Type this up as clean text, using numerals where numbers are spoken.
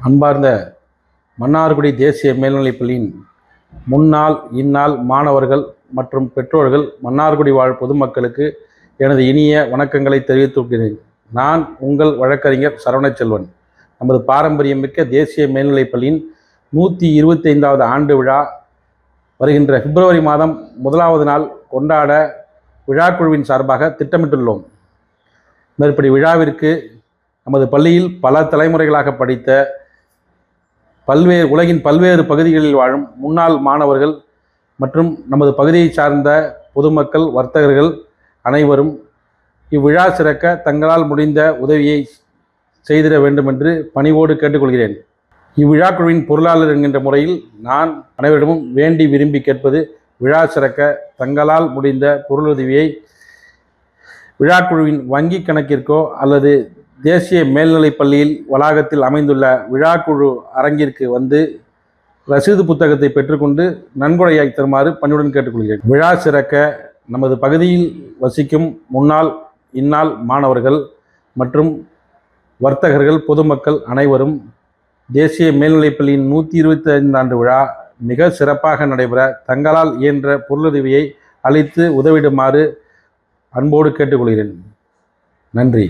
அன்பார்ந்த மன்னார்குடி தேசிய மேல்நிலைப்பள்ளியின் முன்னாள் இந்நாள் மாணவர்கள் மற்றும் பெற்றோர்கள், மன்னார்குடி வாழ் பொதுமக்களுக்கு எனது இனிய வணக்கங்களை தெரிவித்துக்கிறேன். நான் உங்கள் வழக்கறிஞர் சரவணச்செல்வன். நமது பாரம்பரியமிக்க தேசிய மேல்நிலைப்பள்ளியின் 125வது ஆண்டு விழா வருகின்ற பிப்ரவரி மாதம் 1வது நாள் கொண்டாட விழாக்குழுவின் சார்பாக திட்டமிட்டுள்ளோம். மேற்படி விழாவிற்கு நமது பள்ளியில் பல தலைமுறைகளாக படித்த உலகின் பல்வேறு பகுதிகளில் வாழும் முன்னாள் மாணவர்கள் மற்றும் நமது பகுதியை சார்ந்த பொதுமக்கள், வர்த்தகர்கள் அனைவரும் இவ்விழா சிறக்க தங்களால் முடிந்த உதவியை செய்திட வேண்டும் என்று பணிவோடு கேட்டுக்கொள்கிறேன். இவ்விழாக்குழுவின் பொருளாளர் என்கின்ற முறையில் நான் அனைவரிடமும் வேண்டி விரும்பி கேட்பது, விழா சிறக்க தங்களால் முடிந்த பொருளுதவியை விழாக்குழுவின் வங்கி கணக்கிற்கோ அல்லது தேசிய மேல்நிலைப் பள்ளியில் வளாகத்தில் அமைந்துள்ள விழாக்குழு அரங்கிற்கு வந்து ரசீது புத்தகத்தை பெற்றுக்கொண்டு நன்கொடையாய் தருமாறு பணியுடன் கேட்டுக்கொள்கிறேன். விழா சிறக்க நமது பகுதியில் வசிக்கும் முன்னாள் இந்நாள் மாணவர்கள் மற்றும் வர்த்தகர்கள், பொதுமக்கள் அனைவரும் தேசிய மேல்நிலைப்பள்ளியின் 125 ஆண்டு விழா மிக சிறப்பாக நடைபெற தங்களால் இயன்ற பொருளுதவியை அளித்து உதவிடுமாறு அன்போடு கேட்டுக்கொள்கிறேன். நன்றி.